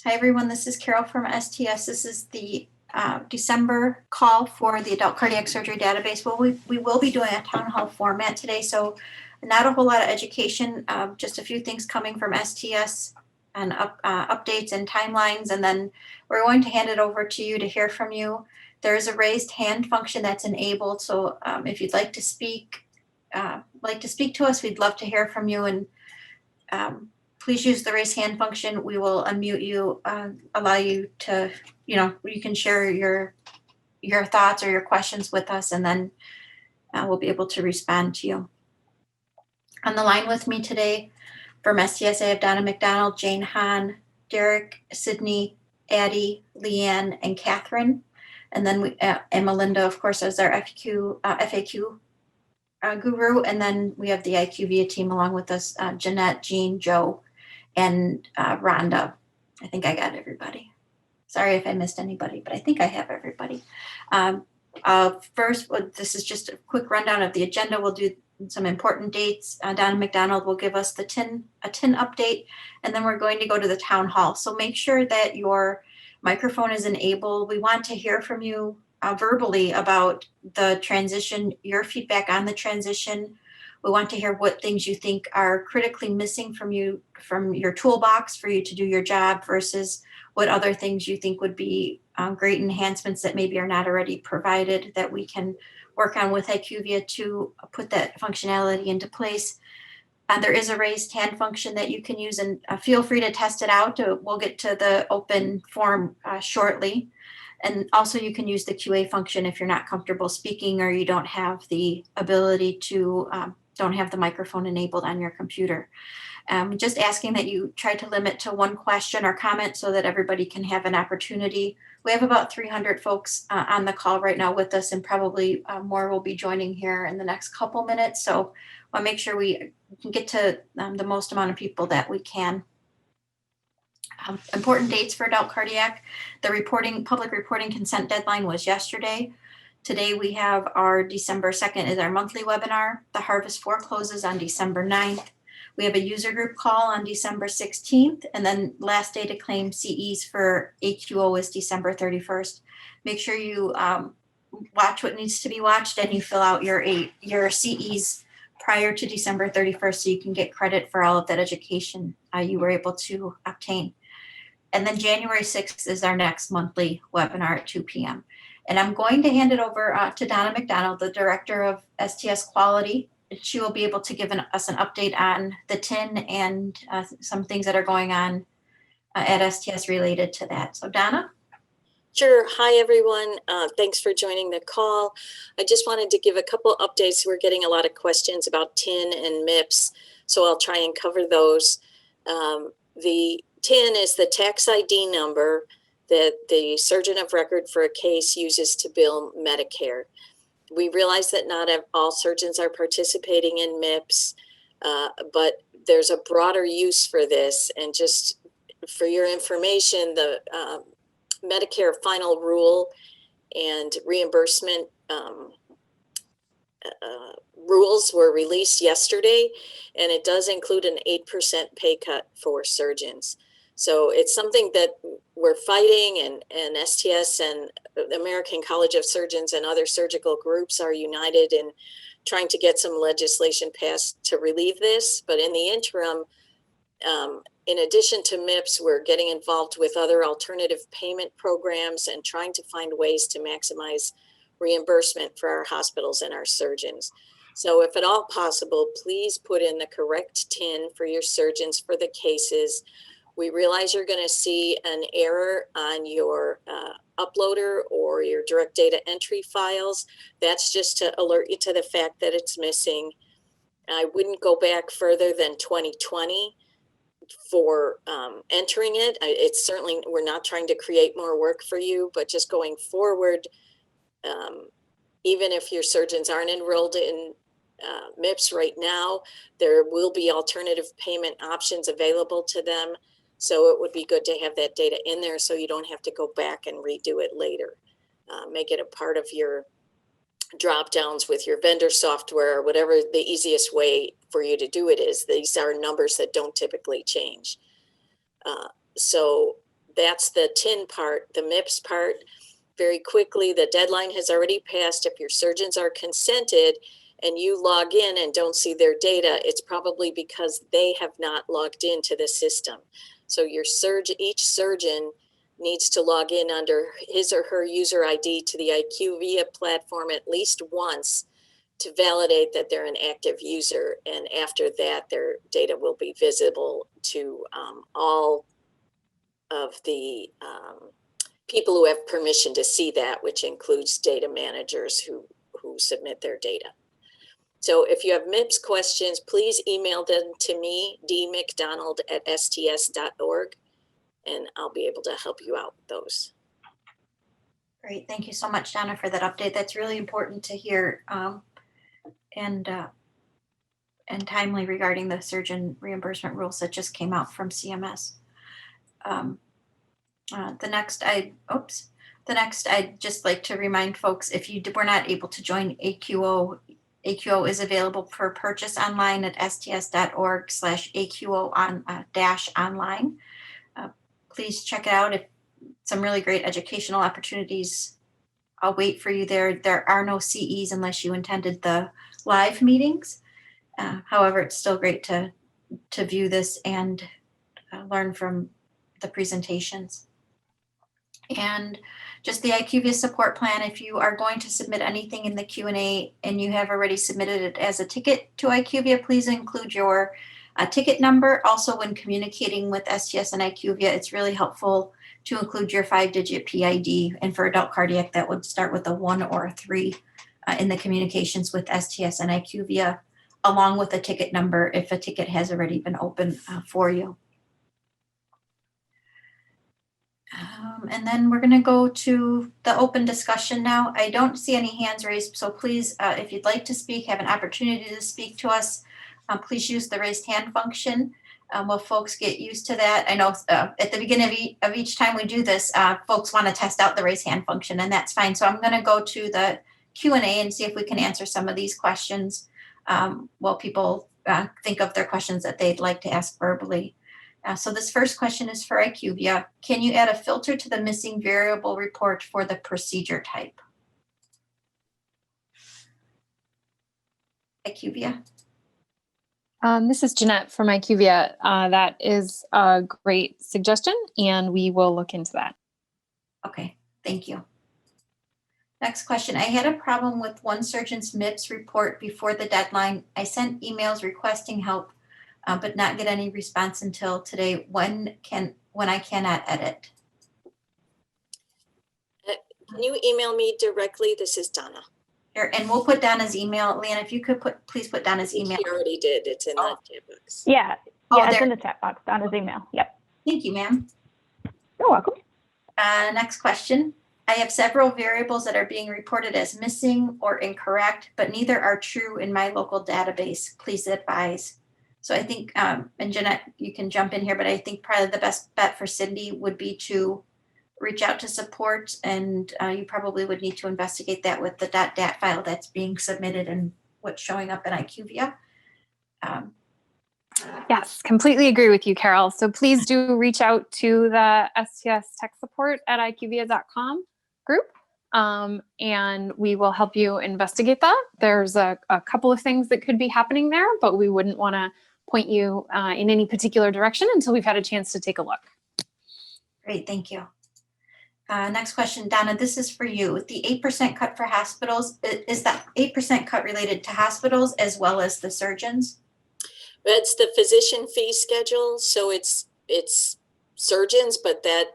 Hi everyone, this is Carol from STS. This is the December call for the Adult Cardiac Surgery Database. Well, we will be doing a town hall format today, so not a whole lot of education, just a few things coming from STS and updates and timelines, and then we're going to hand it over to you to hear from you. There is a raised hand function that's enabled, so if you'd like to speak to us, we'd love to hear from you, and please use the raise hand function. We will unmute you, allow you to, you can share your thoughts or your questions with us, and then we'll be able to respond to you. On the line with me today from STS, I have Donna McDonald, Jane Hahn, Derek, Sydney, Addie, Leanne, and Catherine. And then and Melinda, of course, as our FAQ guru. And then we have the IQVIA team along with us, Jeanette, Jean, Joe, and Rhonda. I think I got everybody. Sorry if I missed anybody, but I think I have everybody. First, this is just a quick rundown of the agenda. We'll do some important dates. Donna McDonald will give us a TIN update, and then we're going to go to the town hall. So make sure that your microphone is enabled. We want to hear from you verbally about the transition, your feedback on the transition. We want to hear what things you think are critically missing from your toolbox for you to do your job versus what other things you think would be great enhancements that maybe are not already provided that we can work on with IQVIA to put that functionality into place. There is a raised hand function that you can use, and feel free to test it out. We'll get to the open form shortly. And also you can use the QA function if you're not comfortable speaking or you don't have the ability to, don't have the microphone enabled on your computer. Just asking that you try to limit to one question or comment so that everybody can have an opportunity. We have about 300 folks on the call right now with us, and probably more will be joining here in the next couple minutes. So I'll make sure we can get to the most amount of people that we can. Important dates for adult cardiac. The public reporting consent deadline was yesterday. Today we have our December 2nd is our monthly webinar. The Harvest 4 closes on December 9th. We have a user group call on December 16th, and then last day to claim CEs for AQO is December 31st. Make sure you watch what needs to be watched and you fill out your CEs prior to December 31st so you can get credit for all of that education you were able to obtain. And then January 6th is our next monthly webinar at 2 p.m. And I'm going to hand it over to Donna McDonald, the Director of STS Quality. She will be able to give us an update on the TIN and some things that are going on at STS related to that. So Donna? Sure. Hi, everyone. Thanks for joining the call. I just wanted to give a couple updates. We're getting a lot of questions about TIN and MIPS, so I'll try and cover those. The TIN is the tax ID number that the surgeon of record for a case uses to bill Medicare. We realize that not all surgeons are participating in MIPS, but there's a broader use for this. And just for your information, the Medicare final rule and reimbursement rules were released yesterday, and it does include an 8% pay cut for surgeons. So it's something that we're fighting, and STS and the American College of Surgeons and other surgical groups are united in trying to get some legislation passed to relieve this. But in the interim, in addition to MIPS, we're getting involved with other alternative payment programs and trying to find ways to maximize reimbursement for our hospitals and our surgeons. So if at all possible, please put in the correct TIN for your surgeons for the cases. We realize you're going to see an error on your uploader or your direct data entry files. That's just to alert you to the fact that it's missing. I wouldn't go back further than 2020 for entering it. It's certainly, we're not trying to create more work for you, but just going forward, even if your surgeons aren't enrolled in MIPS right now, there will be alternative payment options available to them. So it would be good to have that data in there so you don't have to go back and redo it later. Make it a part of your drop downs with your vendor software, or whatever the easiest way for you to do it is. These are numbers that don't typically change. So that's the TIN part, the MIPS part. Very quickly, the deadline has already passed. If your surgeons are consented and you log in and don't see their data, it's probably because they have not logged into the system. So each surgeon needs to log in under his or her user ID to the IQVIA platform at least once to validate that they're an active user. And after that, their data will be visible to all of the people who have permission to see that, which includes data managers who submit their data. So if you have MIPS questions, please email them to me, dmcdonald@sts.org, and I'll be able to help you out with those. Great. Thank you so much, Donna, for that update. That's really important to hear and timely regarding the surgeon reimbursement rules that just came out from CMS. The next, I'd just like to remind folks, if you were not able to join AQO, AQO is available for purchase online at sts.org/AQO-online. Please check it out. If some really great educational opportunities await for you there. There are no CEs unless you attended the live meetings. However, it's still great to view this and learn from the presentations. And just the IQVIA support plan, if you are going to submit anything in the Q&A and you have already submitted it as a ticket to IQVIA, please include your ticket number. Also, when communicating with STS and IQVIA, it's really helpful to include your 5-digit PID. And for adult cardiac, that would start with a 1 or a 3 in the communications with STS and IQVIA, along with a ticket number if a ticket has already been open for you. And then we're going to go to the open discussion now. I don't see any hands raised, so please, if you'd like to speak, have an opportunity to speak to us, please use the raised hand function. While folks get used to that, I know at the beginning of each time we do this, folks want to test out the raise hand function, and that's fine. So I'm going to go to the Q&A and see if we can answer some of these questions while people think of their questions that they'd like to ask verbally. So this first question is for IQVIA. Can you add a filter to the missing variable report for the procedure type? IQVIA. This is Jeanette from IQVIA. That is a great suggestion, and we will look into that. Okay, thank you. Next question. I had a problem with one surgeon's MIPS report before the deadline. I sent emails requesting help, but not get any response until today. When I cannot edit? Can you email me directly? This is Donna. Here, and we'll put Donna's email. Leanne, if you could please put Donna's email. She already did. It's in the chat box. Yeah, Oh, it's in the chat box. Donna's email. Yep. Thank you, ma'am. You're welcome. Next question. I have several variables that are being reported as missing or incorrect, but neither are true in my local database. Please advise. So I think, and Jeanette, you can jump in here, but I think probably the best bet for Cindy would be to reach out to support, and you probably would need to investigate that with the .dat file that's being submitted and what's showing up in IQVIA. Yes, completely agree with you, Carol. So please do reach out to the STS tech support at IQVIA.com group, and we will help you investigate that. There's a couple of things that could be happening there, but we wouldn't want to point you in any particular direction until we've had a chance to take a look. Great, thank you. Next question, Donna, this is for you. The 8% cut for hospitals, is that 8% cut related to hospitals as well as the surgeons? It's the physician fee schedule, so it's surgeons, but that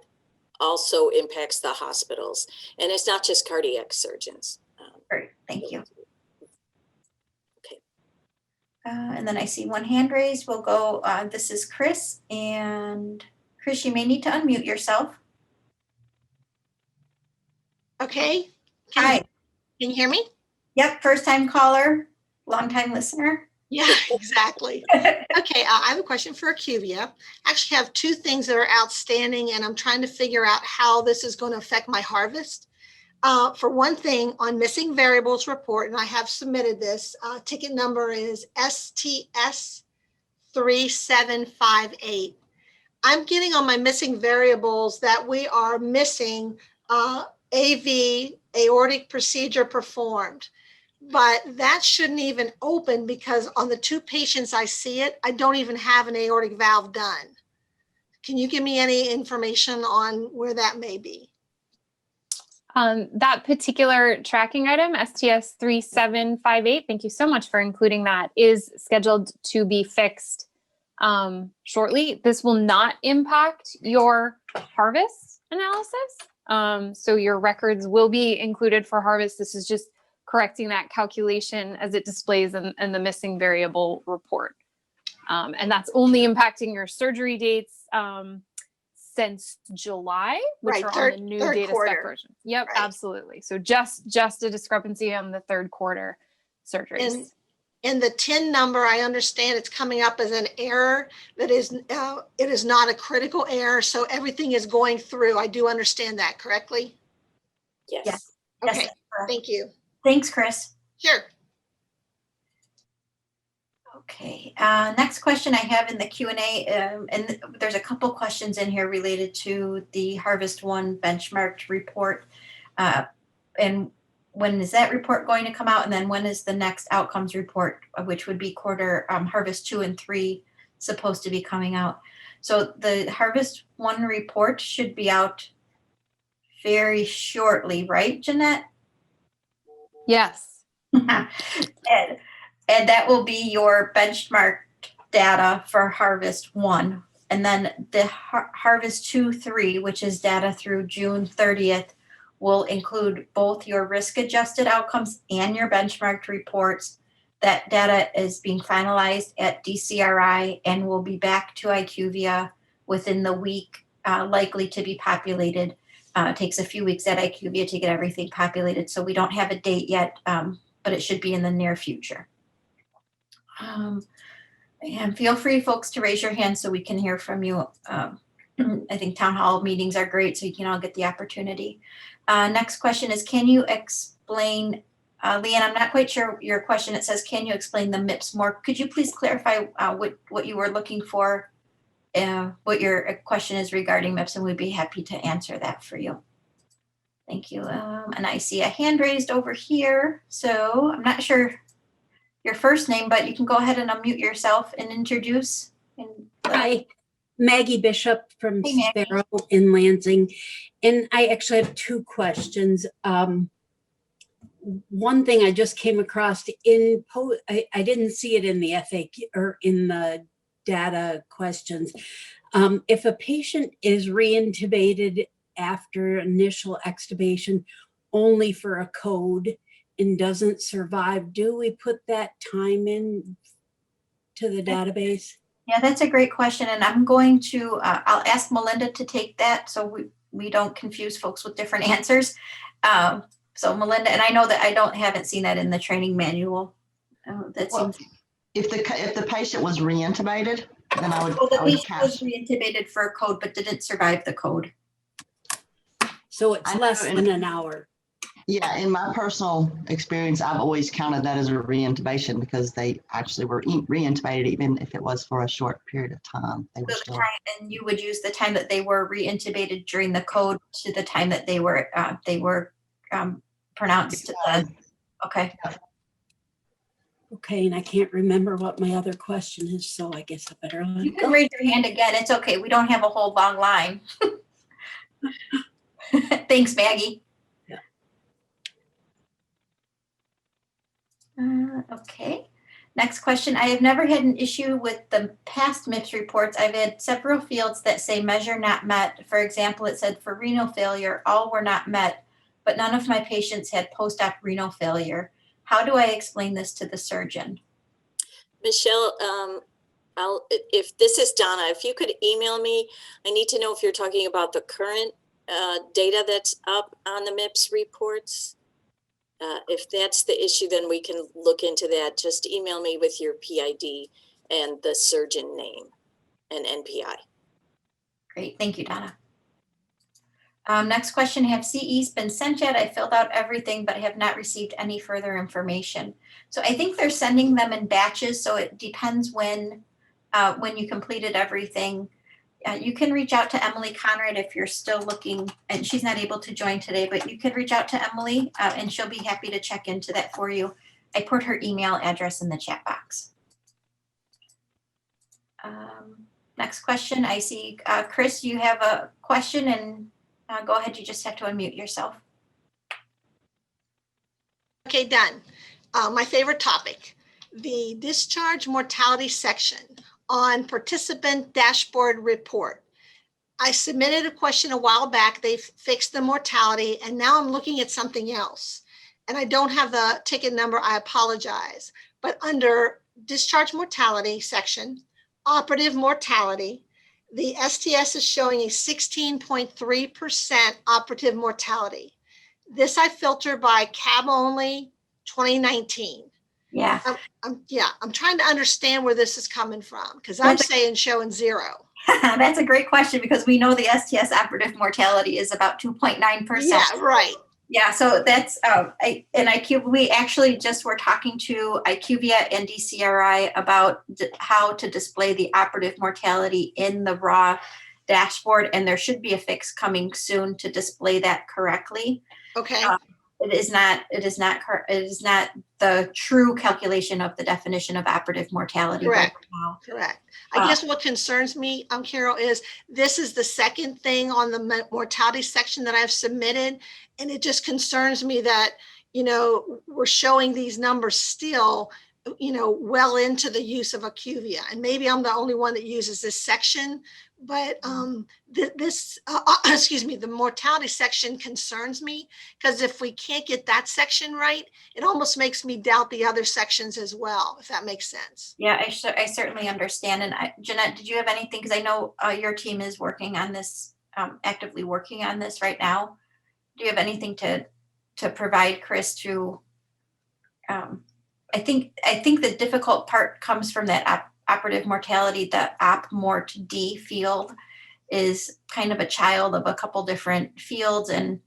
also impacts the hospitals, and it's not just cardiac surgeons. Great, thank you. Okay. And then I see one hand raised. We'll go, this is Chris, and Chris, you may need to unmute yourself. Okay. Hi. Can you hear me? Yep, first time caller, long time listener. Yeah, exactly. Okay, I have a question for IQVIA. I actually have two things that are outstanding, and I'm trying to figure out how this is going to affect my harvest. For one thing, on missing variables report, and I have submitted this, ticket number is STS 3758. I'm getting on my missing variables that we are missing AV, aortic procedure performed. But that shouldn't even open because on the 2 patients I see it, I don't even have an aortic valve done. Can you give me any information on where that may be? That particular tracking item, STS 3758, thank you so much for including that, is scheduled to be fixed shortly. This will not impact your harvest analysis. So your records will be included for harvest. This is just correcting that calculation as it displays in the missing variable report. And that's only impacting your surgery dates since July, which Right, are on the new third data quarter. spec version. Yep, Right. absolutely. So just a discrepancy on the third quarter surgeries. And the 10 number, I understand it's coming up as an error that is, it is not a critical error, so everything is going through. I do understand that correctly? Yes. Yes. Okay, Yes, correct. thank you. Thanks, Chris. Sure. Okay, next question I have in the Q&A, and there's a couple questions in here related to the Harvest One benchmarked report. And when is that report going to come out? And then when is the next outcomes report, which would be quarter Harvest 2 and 3 supposed to be coming out? So the Harvest One report should be out very shortly, right, Jeanette? Yes. And that will be your benchmark data for Harvest 1. And then the Harvest 2, 3, which is data through June 30th, will include both your risk adjusted outcomes and your benchmarked reports. That data is being finalized at DCRI and will be back to IQVIA within the week, likely to be populated. It takes a few weeks at IQVIA to get everything populated, so we don't have a date yet, but it should be in the near future. And feel free, folks, to raise your hand so we can hear from you. I think town hall meetings are great, so you can all get the opportunity. Next question is, can you explain, Leanne, I'm not quite sure your question. It says, can you explain the MIPS more? Could you please clarify what you were looking for, what your question is regarding MIPS, and we'd be happy to answer that for you. Thank you. And I see a hand raised over here, so I'm not sure your first name, but you can go ahead and unmute yourself and introduce. Hi, Maggie Bishop from Hey, Maggie. Sparrow in Lansing. And I actually have 2 questions. One thing I just came across I didn't see it in the FAQ or in the data questions. If a patient is reintubated after initial extubation only for a code and doesn't survive, do we put that time in to the database? Yeah, that's a great question. And I'm going to, I'll ask Melinda to take that so we don't confuse folks with different answers. So Melinda, and I know that haven't seen that in the training manual. That Well, seems. If the patient was reintubated, then I would, Well, the I would patient was catch. reintubated for a code, but didn't survive the code. So it's I know less in- than an hour. Yeah, in my personal experience, I've always counted that as a reintubation because they actually were reintubated, even if it was for a short period of time. They were So the still. time, and you would use the time that they were reintubated during the code to the time that they were pronounced. Okay. Okay, and I can't remember what my other question is, so I guess I better let You it can go. raise your hand again. It's okay. We don't have a whole long line. Thanks, Maggie. Yeah. Okay. Next question. I have never had an issue with the past MIPS reports. I've had several fields that say measure not met. For example, it said for renal failure, all were not met, but none of my patients had post-op renal failure. How do I explain this to the surgeon? Michelle, if this is Donna, if you could email me, I need to know if you're talking about the current data that's up on the MIPS reports. If that's the issue, then we can look into that. Just email me with your PID and the surgeon name and NPI. Great. Thank you, Donna. Next question, have CEs been sent yet? I filled out everything, but I have not received any further information. So I think they're sending them in batches. So it depends when you completed everything. you can reach out to Emily Conrad if you're still looking, and she's not able to join today, but you can reach out to Emily and she'll be happy to check into that for you. I put her email address in the chat box. Next question, I see Chris, you have a question, and go ahead, you just have to unmute yourself. Okay, done. My favorite topic, the discharge mortality section on participant dashboard report. I submitted a question a while back. They fixed the mortality, and now I'm looking at something else. And I don't have the ticket number, I apologize. But under discharge mortality section, operative mortality, the STS is showing a 16.3% operative mortality. This I filter by cab only 2019. Yeah. I'm trying to understand where this is coming from, because I'm saying showing 0. That's a great question, because we know the STS operative mortality is about 2.9%. Yeah, right. Yeah, so that's we actually just were talking to IQVIA and DCRI about how to display the operative mortality in the raw dashboard, and there should be a fix coming soon to display that correctly. Okay. It is not the true calculation of the definition of operative mortality. Correct. Right now. Correct. I guess what concerns me, Carol, is this is the second thing on the mortality section that I've submitted. And it just concerns me that, we're showing these numbers still, well into the use of IQVIA. And maybe I'm the only one that uses this section, but the mortality section concerns me, because if we can't get that section right, it almost makes me doubt the other sections as well, if that makes sense. Yeah, I certainly understand. And Jeanette, did you have anything? Because I know your team is working on this, actively working on this right now. Do you have anything to provide Chris to? I think the difficult part comes from that operative mortality. The OpMort-D field is kind of a child of a couple different fields, and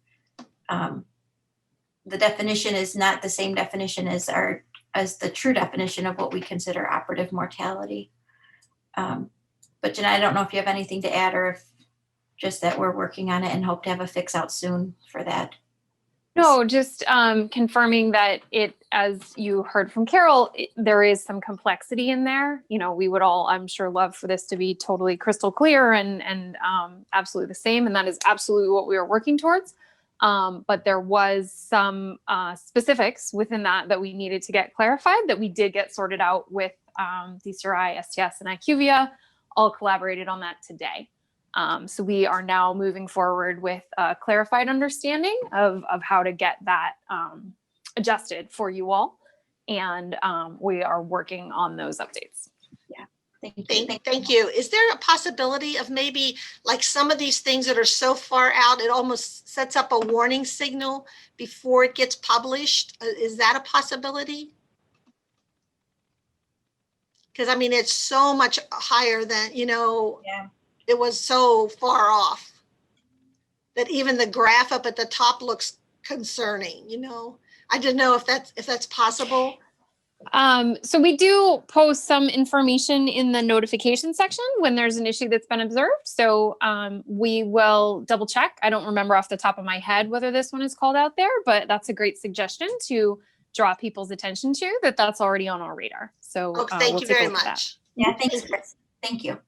the definition is not the same definition as the true definition of what we consider operative mortality. But Jeanette, I don't know if you have anything to add, or if just that we're working on it and hope to have a fix out soon for that. No, just confirming that as you heard from Carol, there is some complexity in there. We would all, I'm sure, love for this to be totally crystal clear and absolutely the same. And that is absolutely what we are working towards. But there was some specifics within that we needed to get clarified, that we did get sorted out with DCRI, STS, and IQVIA, all collaborated on that today. So we are now moving forward with a clarified understanding of how to get that adjusted for you all. And we are working on those updates. Yeah. Thank you. Is there a possibility of maybe like some of these things that are so far out, it almost sets up a warning signal before it gets published? Is that a possibility? Because it's so much higher than, Yeah. It was so far off that even the graph up at the top looks concerning, I didn't know if that's possible. So we do post some information in the notification section when there's an issue that's been observed. So we will double check. I don't remember off the top of my head whether this one is called out there, but that's a great suggestion to draw people's attention to, that's already on our radar. So thank you very much. Yeah, thanks, Chris. Thank you.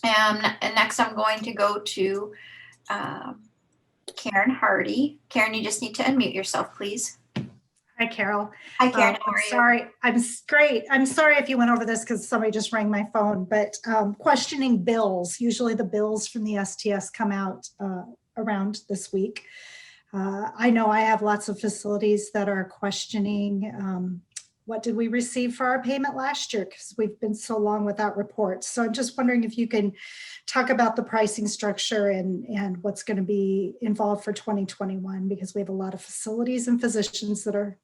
And next I'm going to go to Karen Hardy. Karen, you just need to unmute yourself, please. Hi, Carol. Hi, Karen. How are you? Sorry, I'm great. I'm sorry if you went over this because somebody just rang my phone, but questioning bills. Usually the bills from the STS come out around this week. I know I have lots of facilities that are questioning what did we receive for our payment last year, because we've been so long without reports. So I'm just wondering if you can talk about the pricing structure and what's going to be involved for 2021, because we have a lot of facilities and physicians that are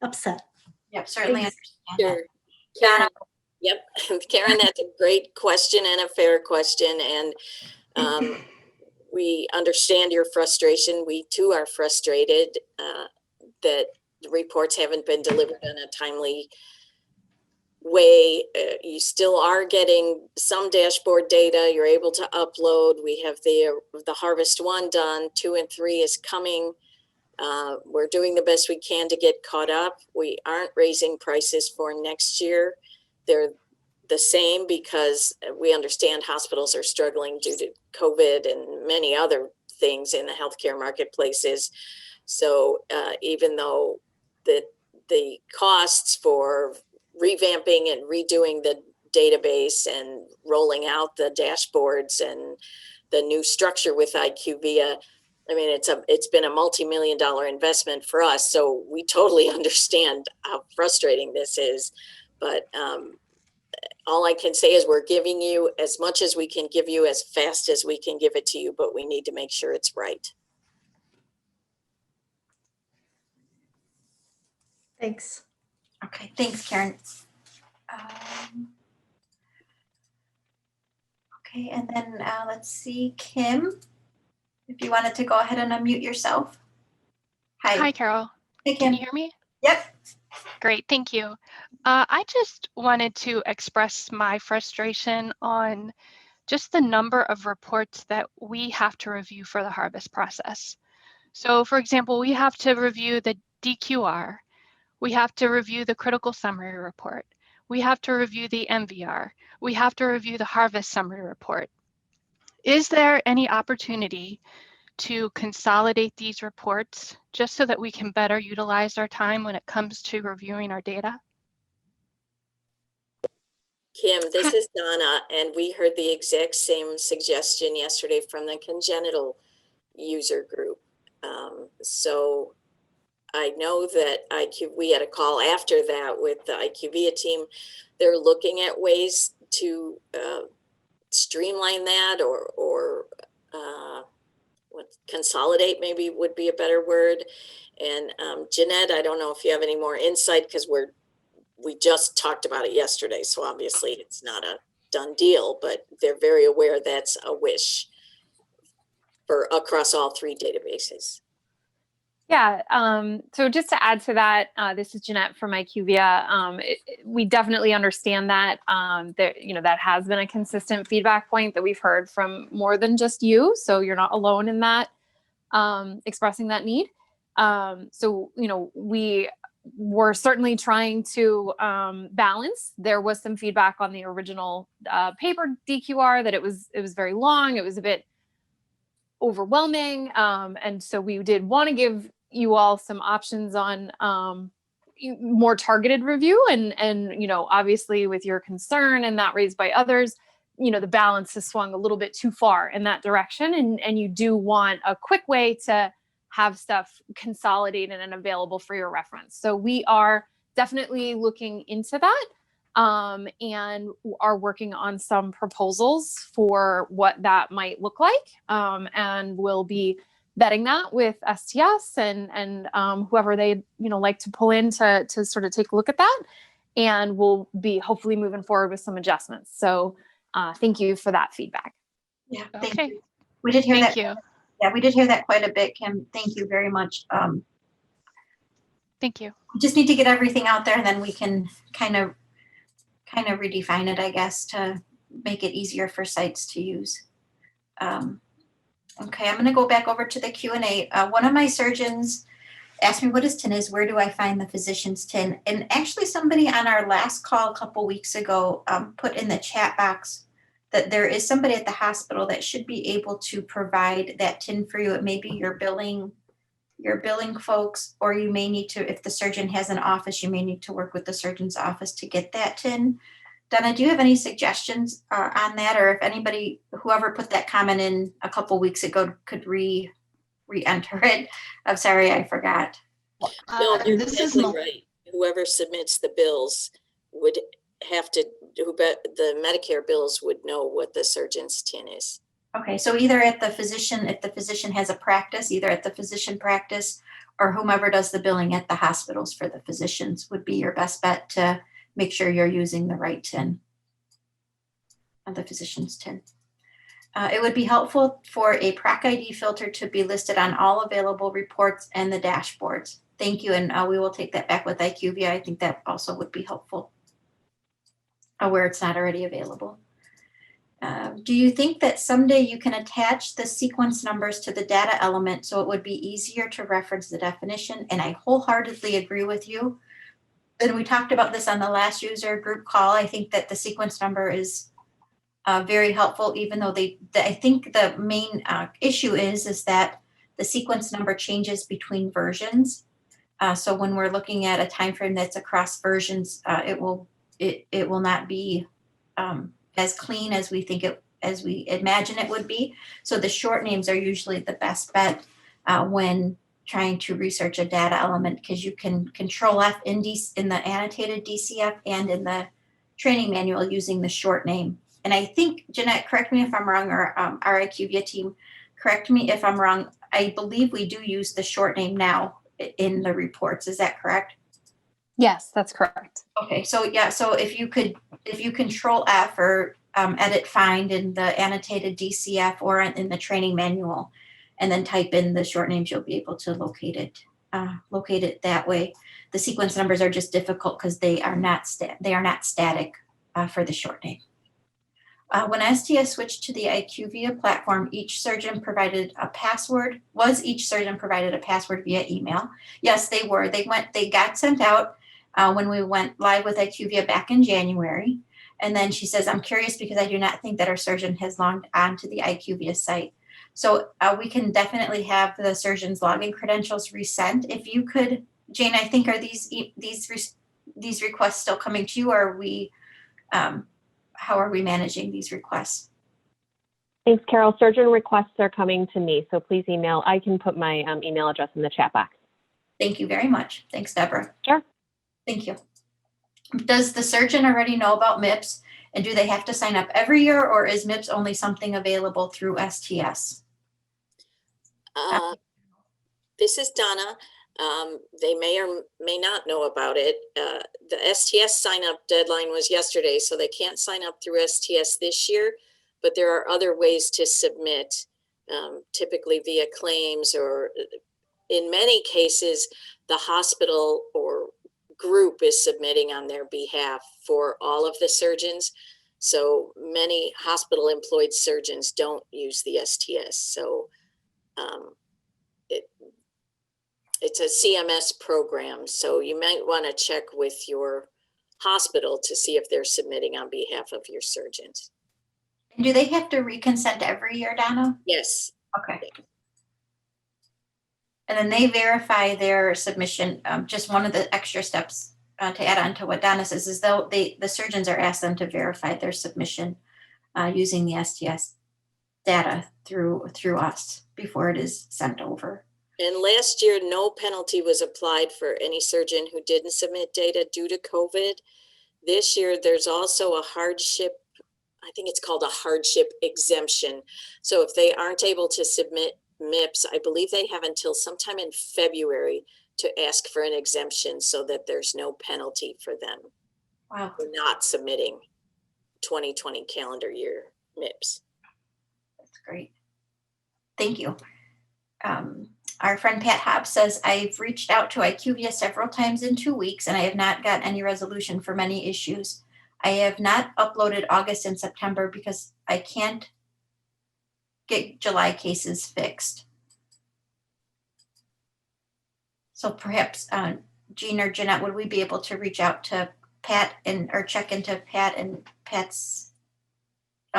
upset. Yep, certainly understand Sure. Karen, yep. Karen, that's a great question and a fair question. And we understand your frustration. We too are frustrated that the reports haven't been delivered on a timely way. You still are getting some dashboard data. You're able to upload. We have the Harvest 1 done. 2 and 3 is coming. We're doing the best we can to get caught up. We aren't raising prices for next year. They're the same because we understand hospitals are struggling due to COVID and many other things in the healthcare marketplaces. So even though the costs for revamping and redoing the database and rolling out the dashboards and the new structure with IQVIA, I mean, it's been a multi-million-dollar investment for us. So we totally understand how frustrating this is. But all I can say is we're giving you as much as we can give you as fast as we can give it to you, but we need to make sure it's right. Thanks. Okay, thanks, Karen. Okay, and then let's see, Kim, if you wanted to go ahead and unmute yourself. Hi, Carol. Hey, Can Kim. you hear me? Yep. Great, thank you. I just wanted to express my frustration on just the number of reports that we have to review for the harvest process. So for example, we have to review the DQR. We have to review the critical summary report. We have to review the MVR. We have to review the harvest summary report. Is there any opportunity to consolidate these reports just so that we can better utilize our time when it comes to reviewing our data? Kim, this is Donna, and we heard the exact same suggestion yesterday from the congenital user group. So I know that we had a call after that with the IQVIA team. They're looking at ways to streamline that or consolidate maybe would be a better word. And Jeanette, I don't know if you have any more insight because we just talked about it yesterday. So obviously it's not a done deal, but they're very aware that's a wish for across all 3 databases. Yeah, so just to add to that, this is Jeanette from IQVIA. We definitely understand that that has been a consistent feedback point that we've heard from more than just you. So you're not alone in that, expressing that need. So we were certainly trying to balance. There was some feedback on the original paper DQR that it was very long. It was a bit overwhelming, and so we did want to give you all some options on more targeted review, and obviously with your concern and that raised by others, the balance has swung a little bit too far in that direction, and you do want a quick way to have stuff consolidated and available for your reference. So we are definitely looking into that, and are working on some proposals for what that might look like, and we'll be vetting that with STS and whoever they like to pull in to sort of take a look at that, and we'll be hopefully moving forward with some adjustments. So thank you for that feedback. Yeah, Okay. you. We did hear Thank that. you. Yeah, we did hear that quite a bit, Kim. Thank you very much. Thank you. We just need to get everything out there, and then we can kind of redefine it, I guess, to make it easier for sites to use. Okay, I'm going to go back over to the Q&A. One of my surgeons asked me what his TIN is, where do I find the physician's TIN? And actually somebody on our last call a couple weeks ago put in the chat box that there is somebody at the hospital that should be able to provide that TIN for you. It may be your billing folks, or you may need to, if the surgeon has an office, you may need to work with the surgeon's office to get that TIN. Donna, do you have any suggestions on that, or if anybody, whoever put that comment in a couple weeks ago, could re-enter it? I'm sorry, I forgot. No, you're This is exactly Mel- right. Whoever submits the bills would have to, the Medicare bills would know what the surgeon's TIN is. Okay, so either at the physician, if the physician has a practice, either at the physician practice or whomever does the billing at the hospitals for the physicians would be your best bet to make sure you're using the right TIN, the physician's TIN. It would be helpful for a PRAC ID filter to be listed on all available reports and the dashboards. Thank you, and we will take that back with IQVIA. I think that also would be helpful. where it's not already available. Do you think that someday you can attach the sequence numbers to the data element so it would be easier to reference the definition? And I wholeheartedly agree with you. And we talked about this on the last user group call. I think that the sequence number is very helpful, even though I think the main issue is that the sequence number changes between versions. So when we're looking at a time frame that's across versions, it will not be as clean as we imagine it would be. So the short names are usually the best bet when trying to research a data element, because you can control F in the annotated DCF and in the training manual using the short name. And I think, Jeanette, correct me if I'm wrong, or our IQVIA team, correct me if I'm wrong. I believe we do use the short name now in the reports. Is that correct? Yes, that's correct. Okay, so yeah, so if you control F or edit find in the annotated DCF or in the training manual, and then type in the short names, you'll be able to locate it that way. The sequence numbers are just difficult because they are not static for the short name. When STS switched to the IQVIA platform, each surgeon provided a password. Was each surgeon provided a password via email? Yes, they were. They got sent out when we went live with IQVIA back in January. And then she says, I'm curious because I do not think that our surgeon has logged on to the IQVIA site. So we can definitely have the surgeon's login credentials resent. If you could, Jane, I think, are these requests still coming to you, or are we, how are we managing these requests? Thanks, Carol. Surgeon requests are coming to me, so please email. I can put my email address in the chat box. Thank you very much. Thanks, Deborah. Sure. Thank you. Does the surgeon already know about MIPS, and do they have to sign up every year, or is MIPS only something available through STS? This is Donna. They may or may not know about it. The STS sign up deadline was yesterday, so they can't sign up through STS this year, but there are other ways to submit, typically via claims, or in many cases, the hospital or group is submitting on their behalf for all of the surgeons. So many hospital employed surgeons don't use the STS. So it's a CMS program. So you might want to check with your hospital to see if they're submitting on behalf of your surgeons. And do they have to reconsent every year, Donna? Yes. Okay. And then they verify their submission. Just one of the extra steps to add on to what Donna says is the surgeons are asked them to verify their submission using the STS data through us before it is sent over. And last year, no penalty was applied for any surgeon who didn't submit data due to COVID. This year, there's also a hardship, I think it's called a hardship exemption. So if they aren't able to submit MIPS, I believe they have until sometime in February to ask for an exemption so that there's no penalty for them. Wow. For not submitting 2020 calendar year MIPS. That's great. Thank you. Our friend Pat Hobbs says, I've reached out to IQVIA several times in 2 weeks and I have not got any resolution for many issues. I have not uploaded August and September because I can't get July cases fixed. So perhaps Jean or Jeanette, would we be able to reach out to Pat or check into Pat and Pat's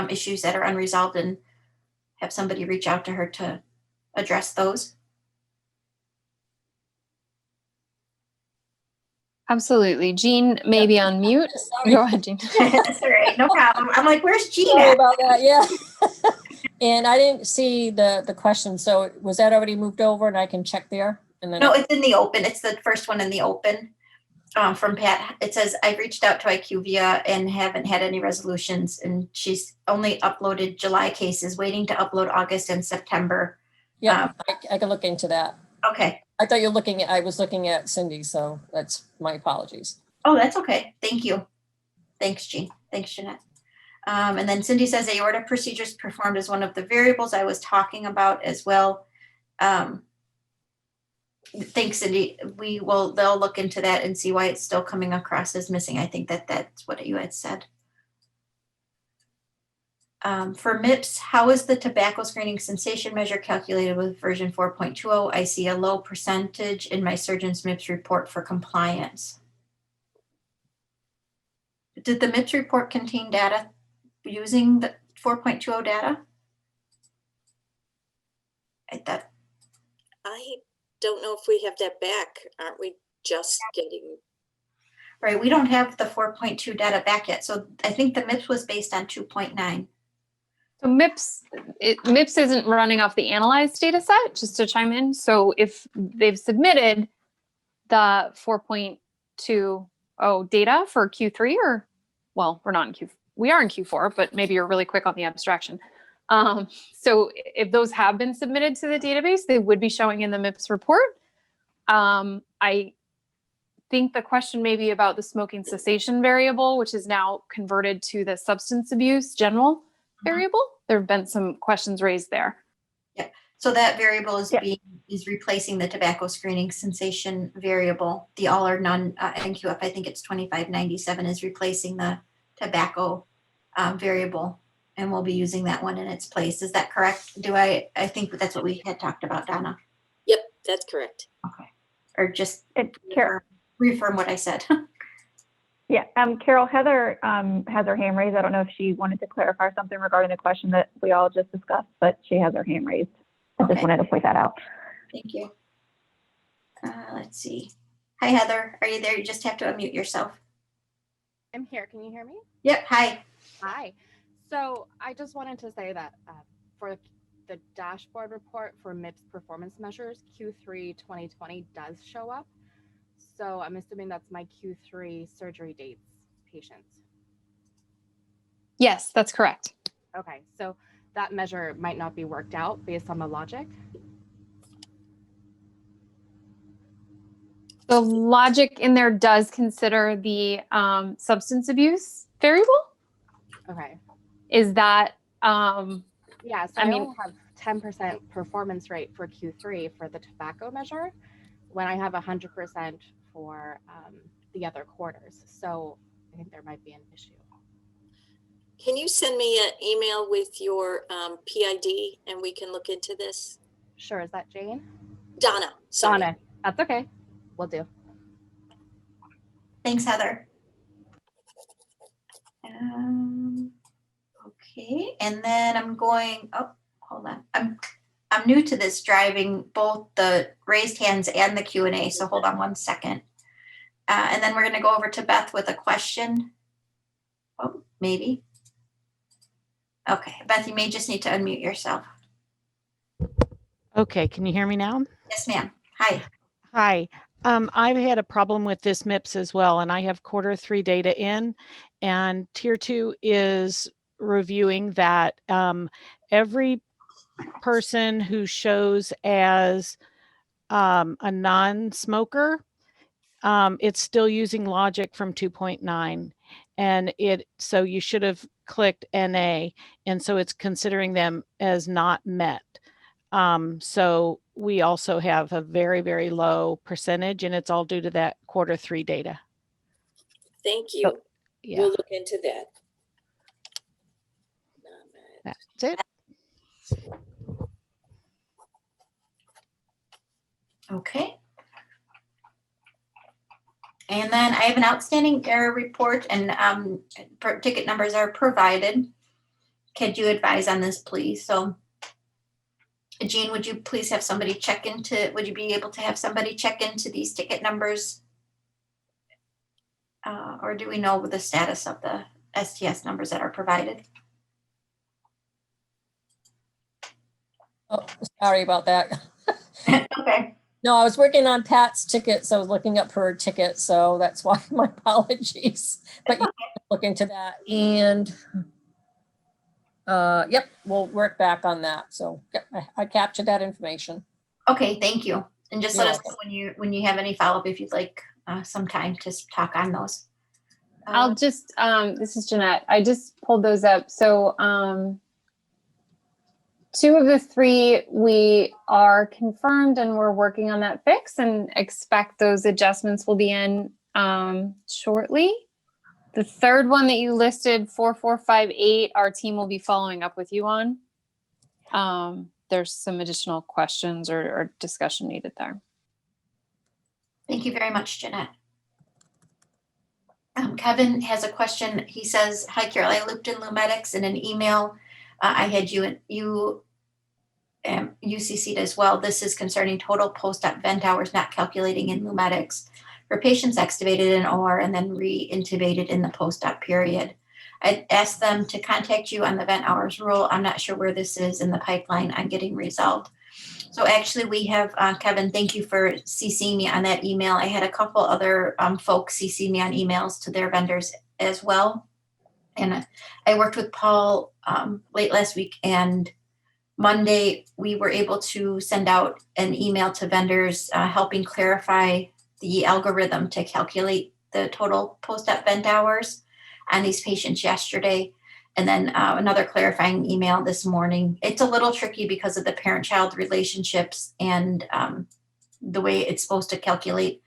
issues that are unresolved and have somebody reach out to her to address those? Absolutely. Jean may be on mute. Go ahead, Jean. That's all right, no problem. I'm like, where's Jean Sorry at? about that, yeah. And I didn't see the question, so was that already moved over and I can check there? And then No, it's in the open. It's the first one in the open from Pat. It says, I've reached out to IQVIA and haven't had any resolutions. And she's only uploaded July cases, waiting to upload August and September. yeah, I can look into that. Okay. I thought you were looking at, I was looking at Cindy, so that's my apologies. Oh, that's okay. Thank you. Thanks, Jean. Thanks, Jeanette. And then Cindy says aorta procedures performed as one of the variables I was talking about as well. Thanks, Cindy. They'll look into that and see why it's still coming across as missing. I think that's what you had said. For MIPS, how is the tobacco screening sensation measure calculated with version 4.20? I see a low percentage in my surgeon's MIPS report for compliance. Did the MIPS report contain data using the 4.20 data? I don't know if we have that back. Aren't we just getting? Right, we don't have the 4.2 data back yet. So I think the MIPS was based on 2.9. So MIPS isn't running off the analyzed data set, just to chime in. So if they've submitted the 4.20 data for Q3, or, well, we're not in Q, we are in Q4, but maybe you're really quick on the abstraction. So if those have been submitted to the database, they would be showing in the MIPS report. I think the question may be about the smoking cessation variable, which is now converted to the substance abuse general variable. There have been some questions raised there. Yeah, so that variable is Yeah. is replacing the tobacco screening sensation variable. The all or none NQF, I think it's 2597, is replacing the tobacco variable, and we'll be using that one in its place. Is that correct? I think that's what we had talked about, Donna. Yep, that's correct. Okay, or just Carol, reaffirm what I said. yeah, Carol, Heather has her hand raised. I don't know if she wanted to clarify something regarding the question that we all just discussed, but she has her hand raised. I just Okay. wanted to point that out. Thank you. Let's see. Hi, Heather. Are you there? You just have to unmute yourself. I'm here. Can you hear me? Yep. Hi. Hi. So I just wanted to say that for the dashboard report for MIPS performance measures, Q3 2020 does show up. So I'm assuming that's my Q3 surgery dates patients. Yes, that's correct. Okay, so that measure might not be worked out based on the logic. The logic in there does consider the substance abuse variable. Okay. Is that, Yeah, so I only have 10% performance rate for Q3 for the tobacco measure when I have 100% for the other quarters. So I think there might be an issue. Can you send me an email with your PID and we can look into this? Sure, is that Jane? Donna, sorry. Donna, that's okay. Will do. Thanks, Heather. Okay, and then I'm going, oh, hold on. I'm new to this, driving both the raised hands and the Q&A, so hold on one second. And then we're gonna go over to Beth with a question. Oh, maybe. Okay, Beth, you may just need to unmute yourself. Okay, can you hear me now? Yes, ma'am. Hi. Hi. I've had a problem with this MIPS as well, and I have Q3 data in, and Tier 2 is reviewing that every person who shows as a non-smoker, it's still using logic from 2.9, and so you should have clicked NA, and so it's considering them as not met. So we also have a very, very low percentage, and it's all due to that Q3 data. Thank you. So, yeah, We'll look into that. that's it. Okay. And then I have an outstanding error report, and ticket numbers are provided. Could you advise on this, please? So Jean, would you please have somebody check into, would you be able to have somebody check into these ticket numbers? Or do we know the status of the STS numbers that are provided? Oh, sorry about that. Okay. No, I was working on Pat's ticket, so I was looking up her ticket, so that's why my apologies. But you can look into that, and yep, we'll work back on that. So yep, I captured that information. Okay, thank you. And just You're let us know when you have any follow-up if you'd like some time to talk on those. I'll just, this is Jeanette. I just pulled those up. So 2 of the 3 we are confirmed, and we're working on that fix and expect those adjustments will be in shortly. The third one that you listed, 4458, our team will be following up with you on. There's some additional questions or discussion needed there. Thank you very much, Jeanette. Kevin has a question. He says, "Hi, Carol. I looped in Lumedics in an email. I had you UCC'd as well. This is concerning total post-op vent hours not calculating in Lumedics for patients extubated in OR and then re-intubated in the post-op period. I asked them to contact you on the vent hours rule. I'm not sure where this is in the pipeline. I'm getting resolved." So actually we have, Kevin, thank you for CCing me on that email. I had a couple other folks CC me on emails to their vendors as well. And I worked with Paul late last week, and Monday we were able to send out an email to vendors helping clarify the algorithm to calculate the total post-op vent hours on these patients yesterday. And then another clarifying email this morning. It's a little tricky because of the parent-child relationships and the way it's supposed to calculate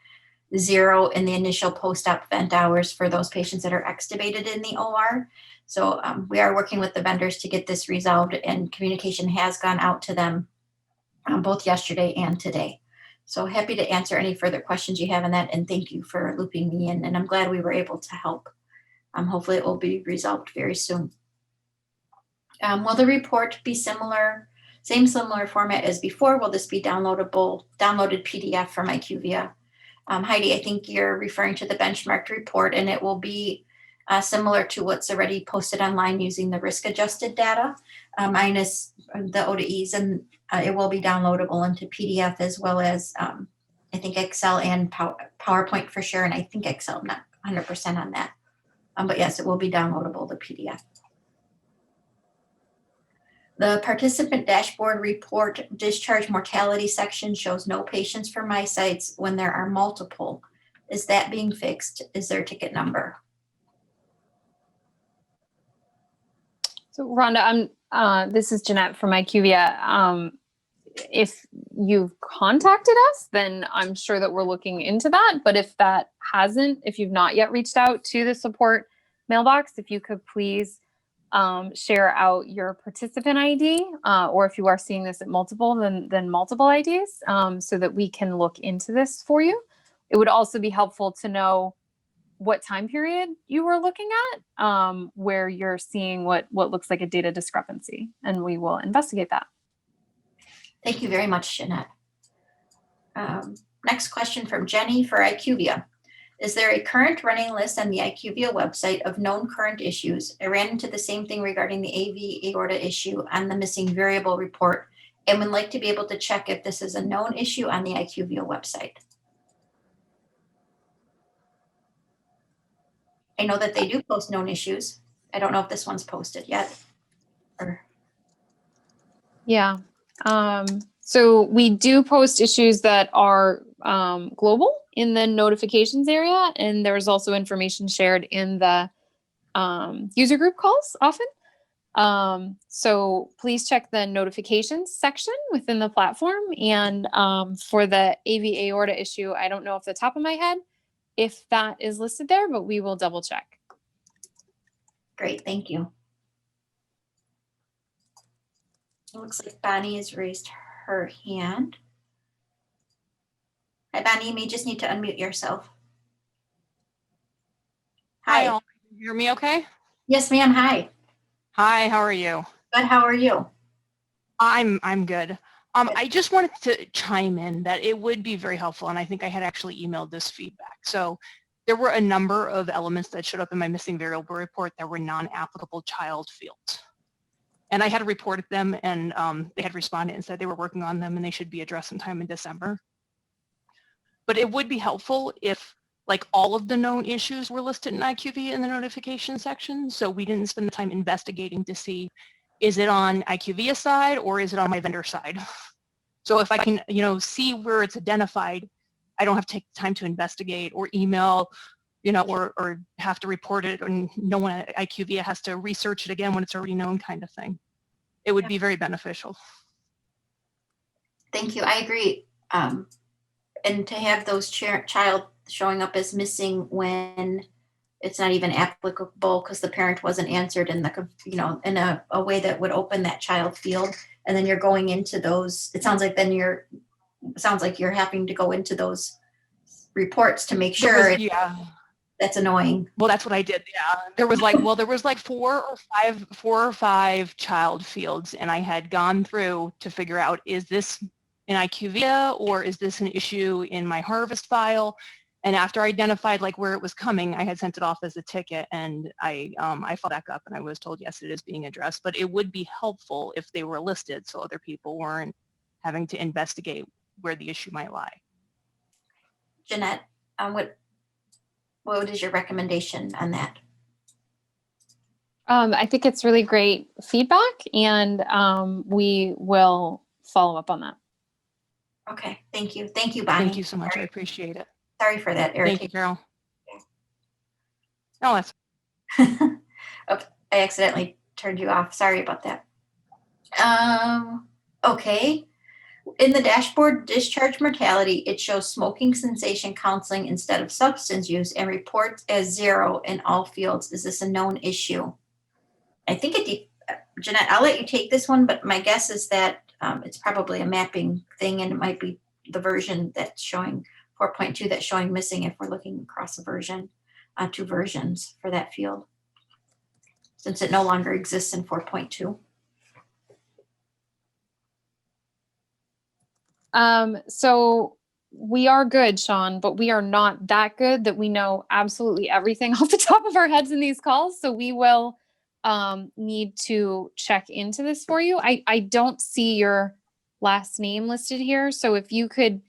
0 in the initial post-op vent hours for those patients that are extubated in the OR. So we are working with the vendors to get this resolved, and communication has gone out to them both yesterday and today. So happy to answer any further questions you have on that, and thank you for looping me in, and I'm glad we were able to help. Hopefully it will be resolved very soon. Will the report be similar format as before? Will this be downloaded PDF from IQVIA? Heidi, I think you're referring to the benchmarked report, and it will be similar to what's already posted online using the risk adjusted data minus the ODEs, and it will be downloadable into PDF as well as I think Excel and PowerPoint for sure, and I think Excel, I'm not 100% on that. But yes, it will be downloadable, the PDF. The participant dashboard report discharge mortality section shows no patients for my sites when there are multiple. Is that being fixed? Is there a ticket number? So Rhonda, this is Jeanette from IQVIA. If you've contacted us, then I'm sure that we're looking into that. But if that hasn't, if you've not yet reached out to the support mailbox, if you could please share out your participant ID, or if you are seeing this at multiple, then multiple IDs, so that we can look into this for you. It would also be helpful to know what time period you were looking at, where you're seeing what looks like a data discrepancy, and we will investigate that. Thank you very much, Jeanette. Next question from Jenny for IQVIA. Is there a current running list on the IQVIA website of known current issues? I ran into the same thing regarding the AV aorta issue on the missing variable report, and would like to be able to check if this is a known issue on the IQVIA website. I know that they do post known issues. I don't know if this one's posted yet. Yeah. So we do post issues that are global in the notifications area, and there's also information shared in the user group calls often. So please check the notifications section within the platform. And for the AV aorta issue, I don't know off the top of my head if that is listed there, but we will double check. Great, thank you. It looks like Bonnie has raised her hand. Hi, Bonnie, you may just need to unmute yourself. Hi. Hi, all. Can you hear me okay? Yes, ma'am. Hi. Hi, how are you? Good, how are you? I'm good. I just wanted to chime in that it would be very helpful, and I think I had actually emailed this feedback. So there were a number of elements that showed up in my missing variable report that were non-applicable child fields. And I had reported them, and they had responded and said they were working on them and they should be addressed sometime in December. But it would be helpful if like all of the known issues were listed in IQVIA in the notification section, so we didn't spend the time investigating to see, is it on IQVIA side or is it on my vendor side? So if I can, see where it's identified, I don't have to take time to investigate or email, or have to report it, and no one at IQVIA has to research it again when it's already known, kind of thing. It would be very beneficial. Thank you, I agree. And to have those child showing up as missing when it's not even applicable because the parent wasn't answered in the, in a way that would open that child field. And then you're going into those, it sounds like you're having to go into those reports to make sure. Yeah. That's annoying. Well, that's what I did. Yeah. There was like four or five child fields, and I had gone through to figure out, is this an IQVIA or is this an issue in my harvest file? And after I identified like where it was coming, I had sent it off as a ticket, and I followed back up and I was told, yes, it is being addressed, but it would be helpful if they were listed so other people weren't having to investigate where the issue might lie. Jeanette, what is your recommendation on that? I think it's really great feedback, and we will follow up on that. Okay, thank you. Thank you, Bonnie. Thank you so much. I appreciate it. Sorry for that irritation. Thank you, Carol. No, that's Oh, I accidentally turned you off. Sorry about that. Okay. In the dashboard discharge mortality, it shows smoking cessation counseling instead of substance use and reports as 0 in all fields. Is this a known issue? I think Jeanette, I'll let you take this one, but my guess is that it's probably a mapping thing, and it might be the version that's showing 4.2 that's showing missing if we're looking across a version, 2 versions for that field, since it no longer exists in 4.2. So we are good, Sean, but we are not that good that we know absolutely everything off the top of our heads in these calls. So we will need to check into this for you. I don't see your last name listed here. So if you could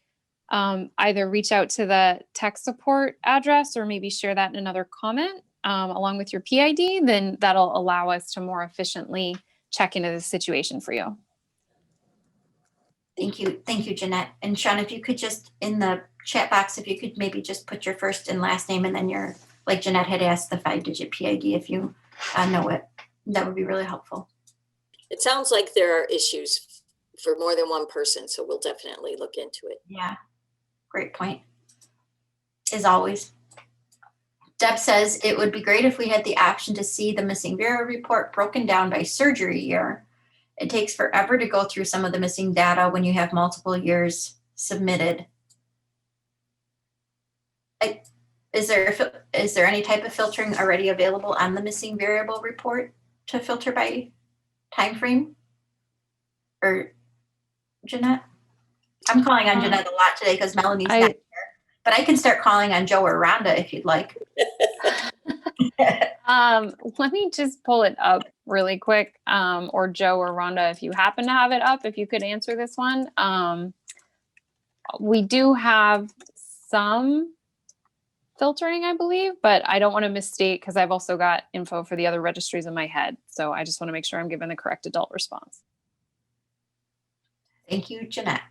either reach out to the tech support address or maybe share that in another comment along with your PID, then that'll allow us to more efficiently check into the situation for you. Thank you, Jeanette. And Sean, if you could just, in the chat box, if you could maybe just put your first and last name, and then your, like Jeanette had asked, the 5-digit PID, if you know it, that would be really helpful. It sounds like there are issues for more than one person, so we'll definitely look into it. Yeah, great point. As always. Deb says, it would be great if we had the option to see the missing Vera report broken down by surgery year. It takes forever to go through some of the missing data when you have multiple years submitted. Is there any type of filtering already available on the missing variable report to filter by time frame? Or Jeanette? I'm calling on Jeanette a lot today because Melanie's not here, but I can start calling on Joe or Rhonda if you'd like. Let me just pull it up really quick, or Joe or Rhonda, if you happen to have it up, if you could answer this one. We do have some filtering, I believe, but I don't want to misstate because I've also got info for the other registries in my head. So I just want to make sure I'm giving the correct adult response. Thank you, Jeanette.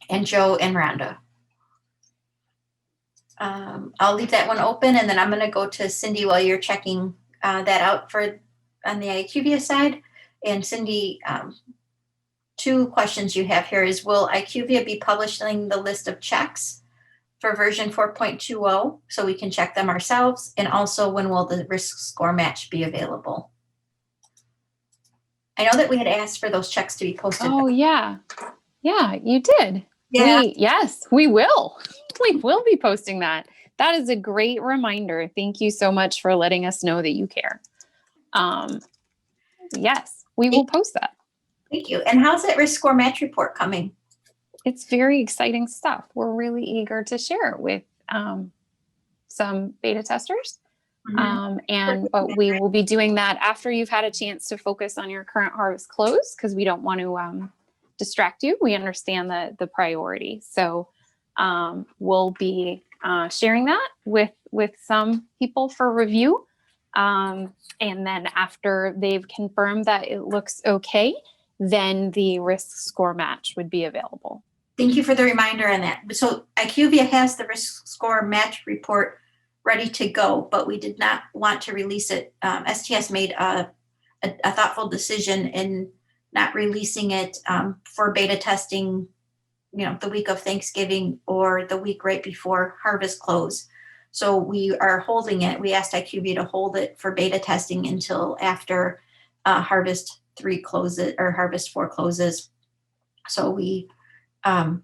And Joe and Rhonda. I'll leave that one open, and then I'm going to go to Cindy while you're checking that out on the IQVIA side. And Cindy, 2 questions you have here is, will IQVIA be publishing the list of checks for version 4.20 so we can check them ourselves? And also, when will the risk score match be available? I know that we had asked for those checks to be posted. Oh, yeah. Yeah, you did. Yeah. Yes, we will. We will be posting that. That is a great reminder. Thank you so much for letting us know that you care. Yes, we will post that. Thank you. And how's that risk score match report coming? It's very exciting stuff. We're really eager to share it with some beta testers. But we will be doing that after you've had a chance to focus on your current harvest close, because we don't want to distract you. We understand the priority. So we'll be sharing that with some people for review. And then after they've confirmed that it looks okay, then the risk score match would be available. Thank you for the reminder on that. So IQVIA has the risk score match report ready to go, but we did not want to release it. STS made a thoughtful decision in not releasing it for beta testing, the week of Thanksgiving or the week right before harvest close. So we are holding it. We asked IQVIA to hold it for beta testing until after Harvest 3 closes or Harvest 4 closes. So we don't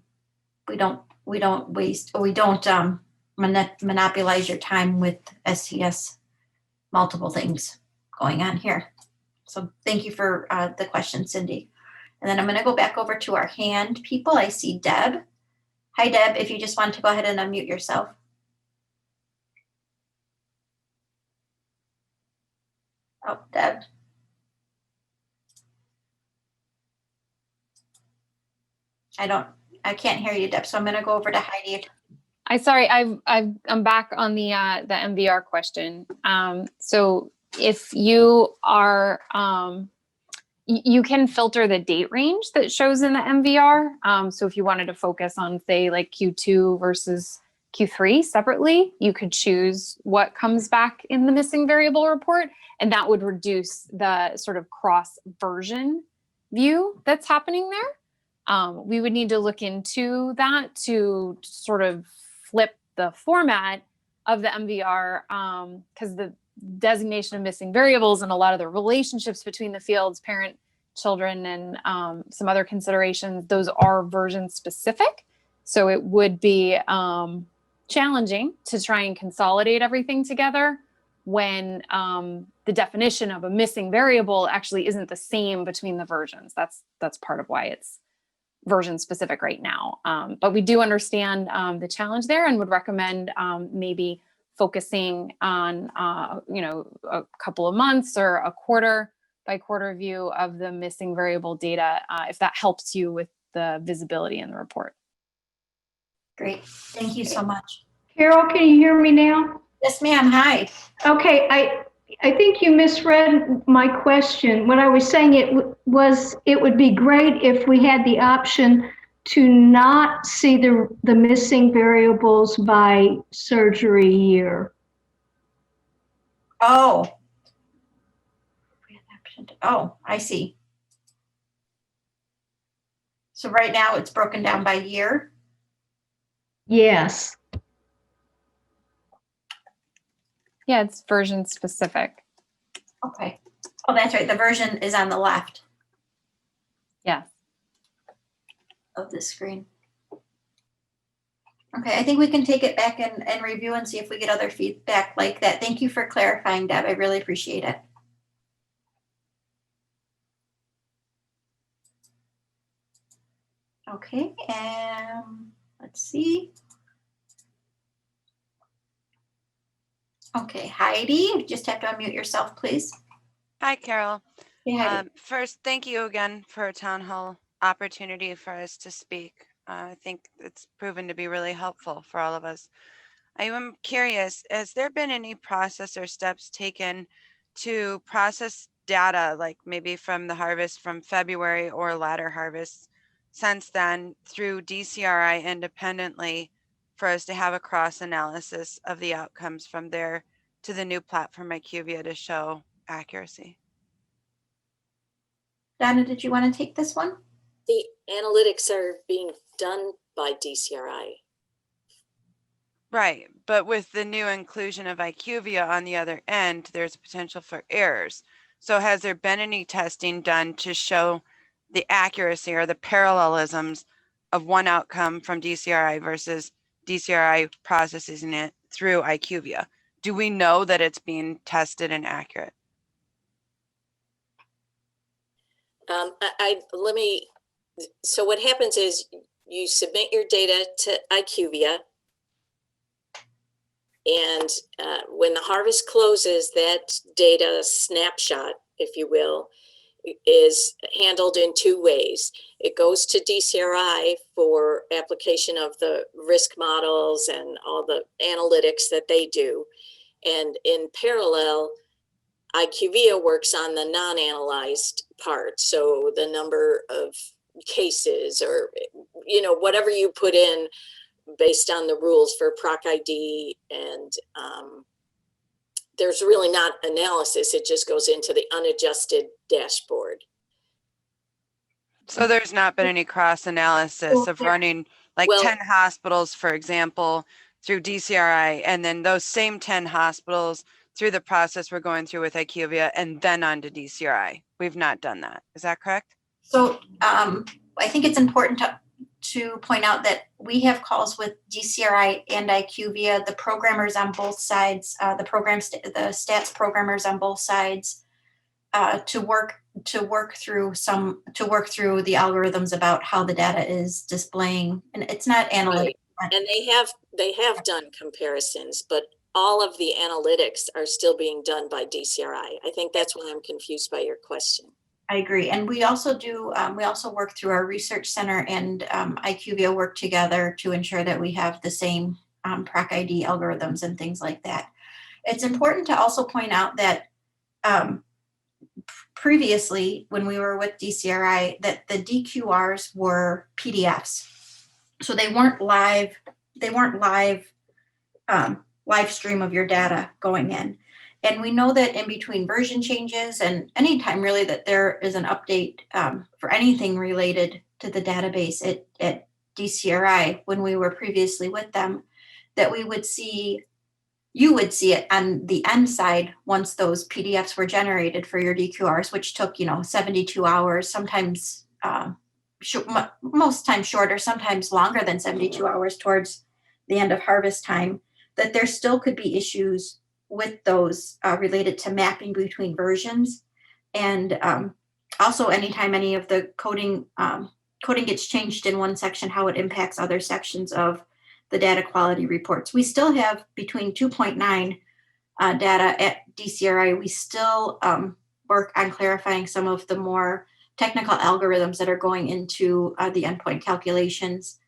monopolize your time with STS multiple things going on here. So thank you for the question, Cindy. And then I'm going to go back over to our hand people. I see Deb. Hi, Deb. If you just want to go ahead and unmute yourself. Oh, Deb. I can't hear you, Deb. So I'm going to go over to Heidi. I'm back on the MVR question. So if you are, you can filter the date range that shows in the MVR. So if you wanted to focus on, say, like Q2 versus Q3 separately, you could choose what comes back in the missing variable report, and that would reduce the sort of cross version view that's happening there. We would need to look into that to sort of flip the format of the MVR, because the designation of missing variables and a lot of the relationships between the fields, parent, children, and some other considerations, those are version specific. So it would be challenging to try and consolidate everything together when the definition of a missing variable actually isn't the same between the versions. That's part of why it's version specific right now. But we do understand the challenge there and would recommend maybe focusing on, a couple of months or a quarter by quarter view of the missing variable data, if that helps you with the visibility in the report. Great. Thank you so much. Carol, can you hear me now? Yes, ma'am. Hi. Okay, I think you misread my question. What I was saying it would be great if we had the option to not see the missing variables by surgery year. Oh, I see. So right now it's broken down by year? Yes. Yeah, it's version specific. Okay. Oh, that's right. The version is on the left. Yeah. Of the screen. Okay, I think we can take it back and review and see if we get other feedback like that. Thank you for clarifying, Deb. I really appreciate it. Okay, let's see. Okay, Heidi, you just have to unmute yourself, please. Hi, Carol. Hey, Heidi. First, thank you again for a town hall opportunity for us to speak. I think it's proven to be really helpful for all of us. I am curious, has there been any process or steps taken to process data, like maybe from the harvest from February or latter harvests since then through DCRI independently for us to have a cross analysis of the outcomes from there to the new platform IQVIA to show accuracy? Donna, did you want to take this one? The analytics are being done by DCRI. Right, but with the new inclusion of IQVIA on the other end, there's potential for errors. So has there been any testing done to show the accuracy or the parallelisms of one outcome from DCRI versus DCRI processing it through IQVIA? Do we know that it's being tested and accurate? So what happens is you submit your data to IQVIA, and when the harvest closes, that data snapshot, if you will, is handled in two ways. It goes to DCRI for application of the risk models and all the analytics that they do. And in parallel, IQVIA works on the non-analyzed part. So the number of cases or, whatever you put in based on the rules for Proc ID, and there's really not analysis. It just goes into the unadjusted dashboard. So there's not been any cross analysis of running like 10 hospitals, for example, through DCRI, and then those same 10 hospitals through the process we're going through with IQVIA and then on to DCRI. We've not done that. Is that correct? So I think it's important to point out that we have calls with DCRI and IQVIA, the programmers on both sides, the stats programmers on both sides, to work through the algorithms about how the data is displaying, and it's not analytic. Right. And they have done comparisons, but all of the analytics are still being done by DCRI. I think that's why I'm confused by your question. I agree. And we also we also work through our research center and IQVIA work together to ensure that we have the same PROC ID algorithms and things like that. It's important to also point out that previously, when we were with DCRI, that the DQRs were PDFs. So they weren't live live stream of your data going in. And we know that in between version changes and anytime really that there is an update for anything related to the database at DCRI, when we were previously with them, that you would see it on the end side once those PDFs were generated for your DQRs, which took, 72 hours, sometimes most times shorter, sometimes longer than 72 hours towards the end of harvest time, that there still could be issues with those related to mapping between versions. And also anytime any of the coding gets changed in one section, how it impacts other sections of the data quality reports. We still have between 2.9 data at DCRI. We still work on clarifying some of the more technical algorithms that are going into the endpoint calculations.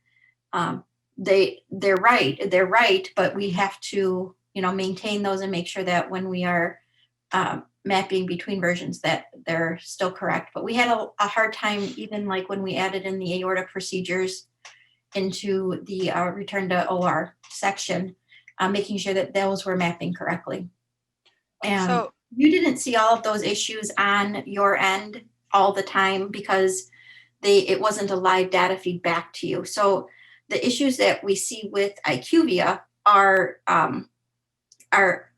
They're right, but we have to maintain those and make sure that when we are mapping between versions that they're still correct. But we had a hard time, even like when we added in the aorta procedures into the return to OR section, making sure that those were mapping correctly. And so, you didn't see all of those issues on your end all the time because it wasn't a live data feed back to you. So the issues that we see with IQVIA are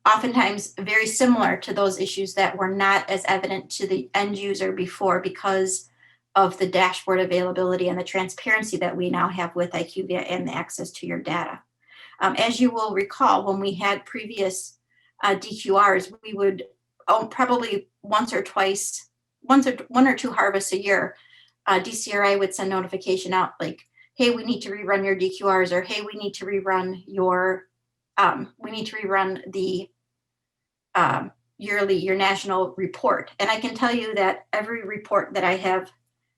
oftentimes very similar to those issues that were not as evident to the end user before because of the dashboard availability and the transparency that we now have with IQVIA and the access to your data. As you will recall, when we had previous DQRs, we would probably one or two harvests a year, DCRI would send notification out like, hey, we need to rerun your DQRs, or hey, we need to rerun the your national report. And I can tell you that every report that I have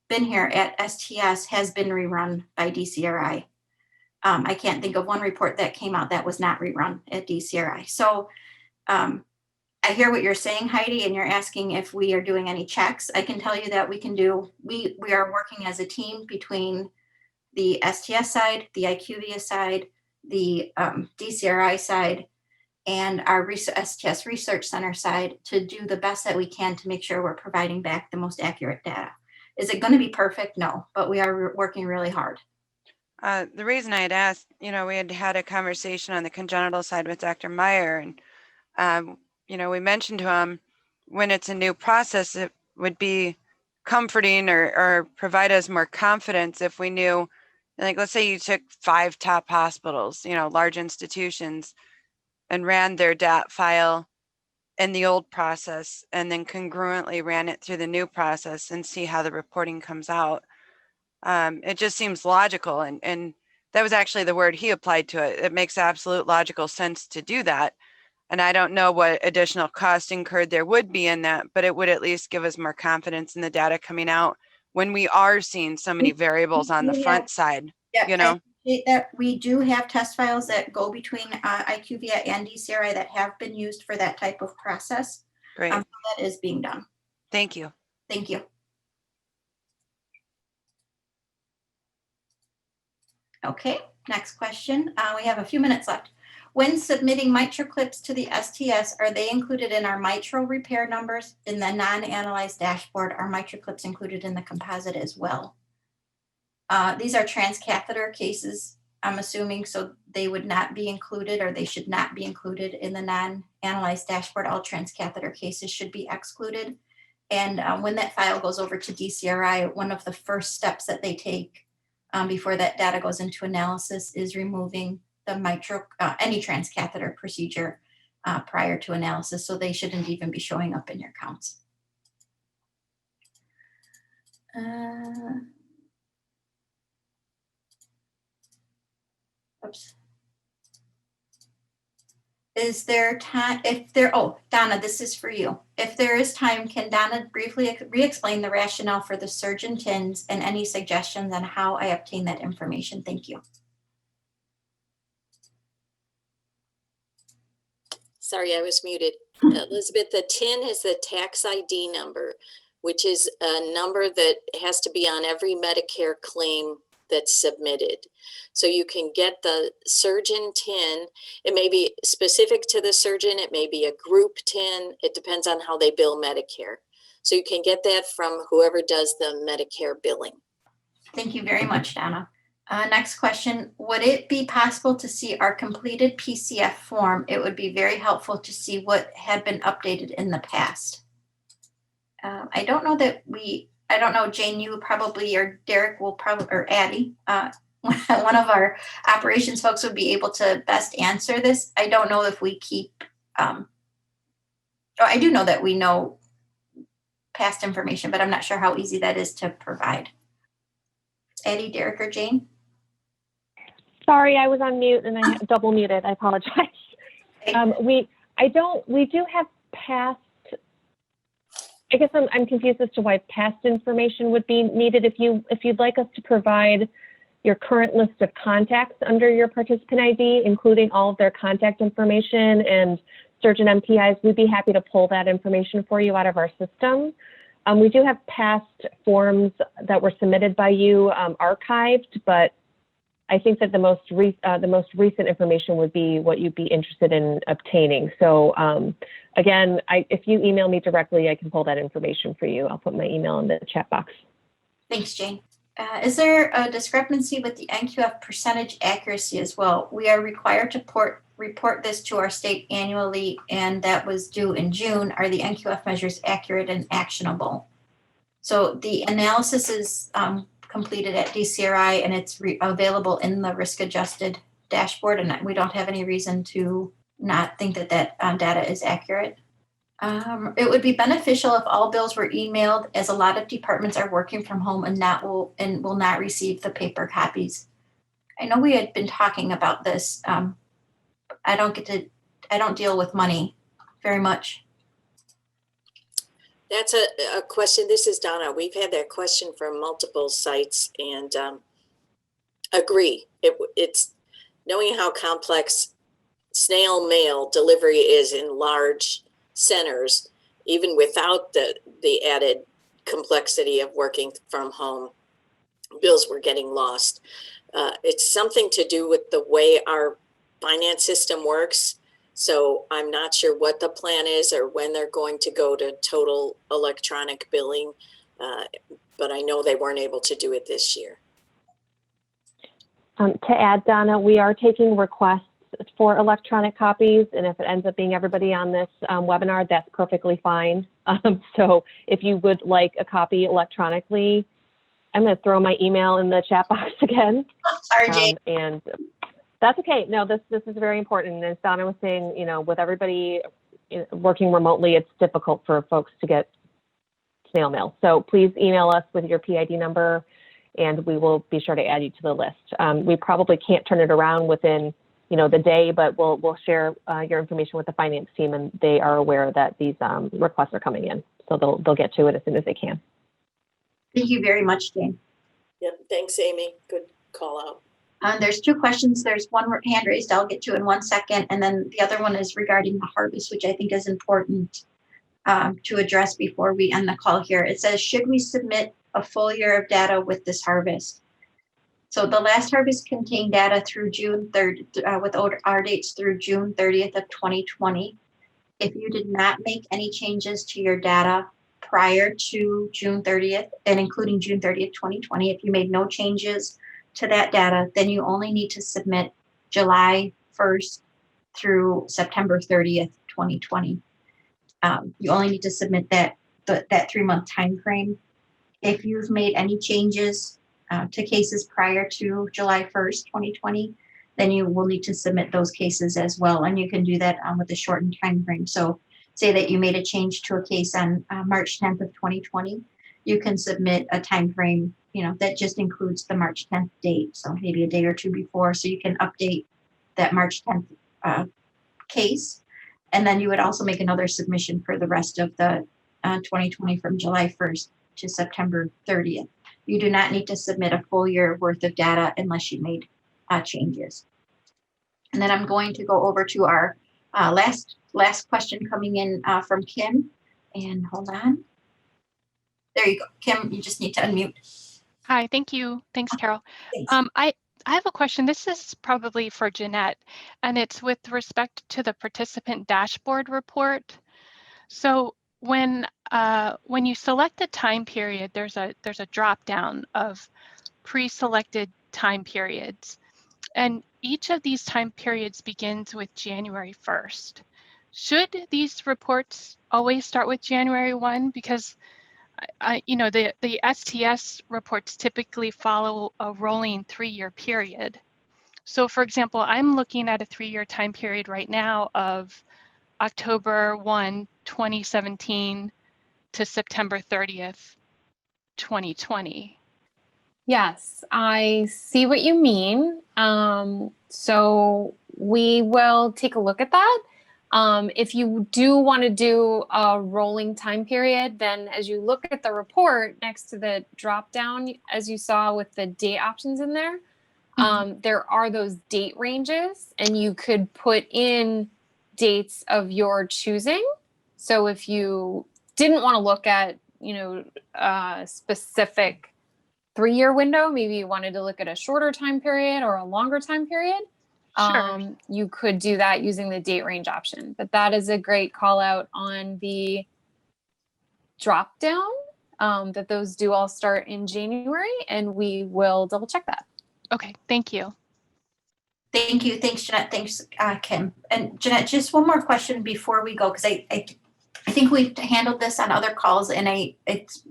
been here at STS has been rerun by DCRI. I can't think of one report that came out that was not rerun at DCRI. So I hear what you're saying, Heidi, and you're asking if we are doing any checks. I can tell you that we are working as a team between the STS side, the IQVIA side, the DCRI side, and our STS Research Center side to do the best that we can to make sure we're providing back the most accurate data. Is it going to be perfect? No, but we are working really hard. The reason I had asked, we had a conversation on the congenital side with Dr. Meyer, and we mentioned to him when it's a new process, it would be comforting or provide us more confidence if we knew, like, let's say you took 5 top hospitals, large institutions, and ran their DAT file in the old process and then congruently ran it through the new process and see how the reporting comes out. It just seems logical. And that was actually the word he applied to it. It makes absolute logical sense to do that. And I don't know what additional cost incurred there would be in that, but it would at least give us more confidence in the data coming out when we are seeing so many variables on the front side. Yeah, that we do have test files that go between IQVIA and DCRI that have been used for that type of process. Great. That is being done. Thank you. Thank you. Okay, next question. We have a few minutes left. When submitting mitral clips to the STS, are they included in our mitral repair numbers in the non-analyzed dashboard? Are mitral clips included in the composite as well? These are transcatheter cases, I'm assuming, so they would not be included, or they should not be included in the non-analyzed dashboard. All transcatheter cases should be excluded. And when that file goes over to DCRI, one of the first steps that they take before that data goes into analysis is removing the any transcatheter procedure prior to analysis. So they shouldn't even be showing up in your counts. Oops. Is there time, oh, Donna, this is for you. If there is time, can Donna briefly re-explain the rationale for the surgeon TINs and any suggestions on how I obtain that information? Thank you. Sorry, I was muted. Elizabeth, the TIN is the tax ID number, which is a number that has to be on every Medicare claim that's submitted. So you can get the surgeon TIN. It may be specific to the surgeon. It may be a group TIN. It depends on how they bill Medicare. So you can get that from whoever does the Medicare billing. Thank you very much, Donna. Next question, would it be possible to see our completed PCF form? It would be very helpful to see what had been updated in the past. I don't know that I don't know, Jane, you probably, or Derek will probably, or Addie, one of our operations folks would be able to best answer this. I don't know if we keep, I do know that we know past information, but I'm not sure how easy that is to provide. Addie, Derek, or Jane? Sorry, I was on mute and I double muted. I apologize. We do have past, I guess I'm confused as to why past information would be needed. If you'd like us to provide your current list of contacts under your participant ID, including all of their contact information and surgeon MPIs, we'd be happy to pull that information for you out of our system. We do have past forms that were submitted by you archived, but I think that the most recent information would be what you'd be interested in obtaining. So again, if you email me directly, I can pull that information for you. I'll put my email in the chat box. Thanks, Jane. Is there a discrepancy with the NQF percentage accuracy as well? We are required to report this to our state annually, and that was due in June. Are the NQF measures accurate and actionable? So the analysis is completed at DCRI, and it's available in the risk-adjusted dashboard, and we don't have any reason to not think that data is accurate. It would be beneficial if all bills were emailed, as a lot of departments are working from home and will not receive the paper copies. I know we had been talking about this. I don't deal with money very much. That's a question. This is Donna. We've had that question from multiple sites, and agree. It's knowing how complex snail mail delivery is in large centers, even without the added complexity of working from home, bills were getting lost. It's something to do with the way our finance system works. So I'm not sure what the plan is or when they're going to go to total electronic billing, but I know they weren't able to do it this year. To add, Donna, we are taking requests for electronic copies, and if it ends up being everybody on this webinar, that's perfectly fine. So if you would like a copy electronically, I'm going to throw my email in the chat box again. Sorry, Jane. And that's okay. No, this is very important. As Donna was saying, with everybody working remotely, it's difficult for folks to get snail mail. So please email us with your PID number, and we will be sure to add you to the list. We probably can't turn it around within the day, but we'll share your information with the finance team, and they are aware that these requests are coming in. So they'll get to it as soon as they can. Thank you very much, Jane. Yep, thanks, Amy. Good call out. There's two questions. There's one hand raised I'll get to in 1 second, and then the other one is regarding the harvest, which I think is important to address before we end the call here. It says, should we submit a full year of data with this harvest? So the last harvest contained data through June 3rd, with our dates through June 30th of 2020. If you did not make any changes to your data prior to June 30th, and including June 30th, 2020, if you made no changes to that data, then you only need to submit July 1st through September 30th, 2020. You only need to submit that 3-month time frame. If you've made any changes to cases prior to July 1st, 2020, then you will need to submit those cases as well. And you can do that with a shortened time frame. So say that you made a change to a case on March 10th of 2020, you can submit a time frame, that just includes the March 10th date. So maybe a day or two before, so you can update that March 10th case. And then you would also make another submission for the rest of the 2020 from July 1st to September 30th. You do not need to submit a full year worth of data unless you made changes. And then I'm going to go over to our last question coming in from Kim. And hold on. There you go. Kim, you just need to unmute. Hi, thank you. Thanks, Carol. Thanks. I have a question. This is probably for Jeanette, and it's with respect to the participant dashboard report. So when you select a time period, there's a drop down of pre-selected time periods, and each of these time periods begins with January 1st. Should these reports always start with January 1? Because the STS reports typically follow a rolling 3-year period. So for example, I'm looking at a 3-year time period right now of October 1, 2017 to September 30th, 2020. Yes, I see what you mean. So we will take a look at that. If you do want to do a rolling time period, then as you look at the report next to the drop down, as you saw with the date options in there, there are those date ranges, and you could put in dates of your choosing. So if you didn't want to look at, a specific 3-year window, maybe you wanted to look at a shorter time period or a longer time period, Sure. you could do that using the date range option. But that is a great call out on the drop down, that those do all start in January, and we will double check that. Okay, thank you. Thank you. Thanks, Jeanette. Thanks, Kim. And Jeanette, just one more question before we go, because I think we've handled this on other calls, and it's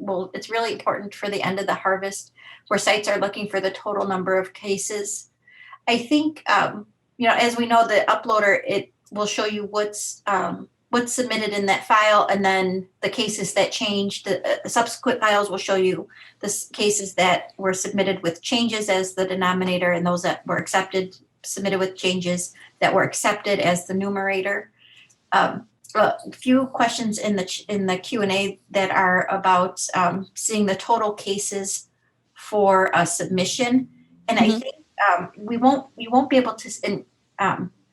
really important for the end of the harvest where sites are looking for the total number of cases. I think, as we know, the uploader, it will show you what's submitted in that file, and then the cases that changed. The subsequent files will show you the cases that were submitted with changes as the denominator, and those that were accepted, submitted with changes that were accepted as the numerator. A few questions in the Q&A that are about seeing the total cases for a submission, and I think we won't be able to.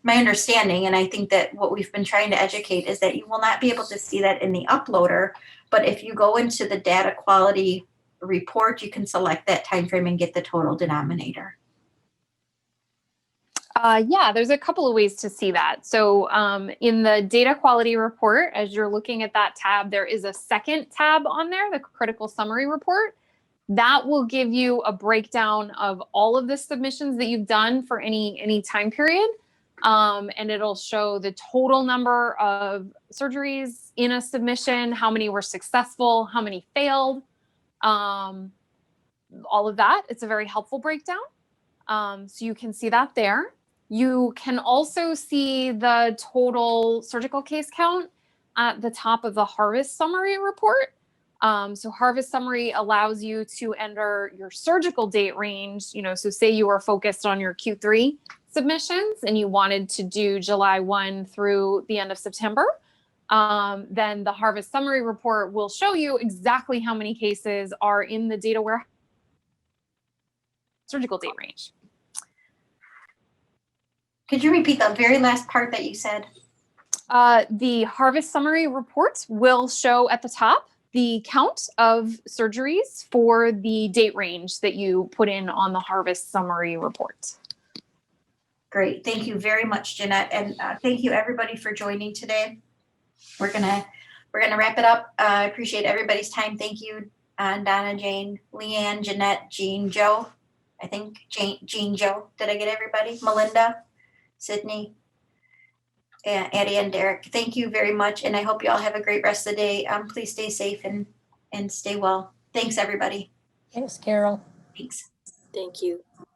My understanding, and I think that what we've been trying to educate, is that you will not be able to see that in the uploader. But if you go into the data quality report, you can select that time frame and get the total denominator. Yeah, there's a couple of ways to see that. So in the data quality report, as you're looking at that tab, there is a second tab on there, the critical summary report. That will give you a breakdown of all of the submissions that you've done for any time period. And it'll show the total number of surgeries in a submission, how many were successful, how many failed, all of that. It's a very helpful breakdown. So you can see that there. You can also see the total surgical case count at the top of the harvest summary report. So harvest summary allows you to enter your surgical date range, so say you were focused on your Q3 submissions and you wanted to do July 1 through the end of September, then the harvest summary report will show you exactly how many cases are in the data warehouse surgical date range. Could you repeat the very last part that you said? The harvest summary reports will show at the top the count of surgeries for the date range that you put in on the harvest summary report. Great. Thank you very much, Jeanette. And thank you everybody for joining today. We're gonna wrap it up. I appreciate everybody's time. Thank you, Donna, Jane, Leanne, Jeanette, Jean, Joe. I think Jean Joe. Did I get everybody? Melinda, Sydney, and Addie and Derek. Thank you very much. And I hope you all have a great rest of the day. Please stay safe and stay well. Thanks, everybody. Thanks, Carol. Thanks. Thank you.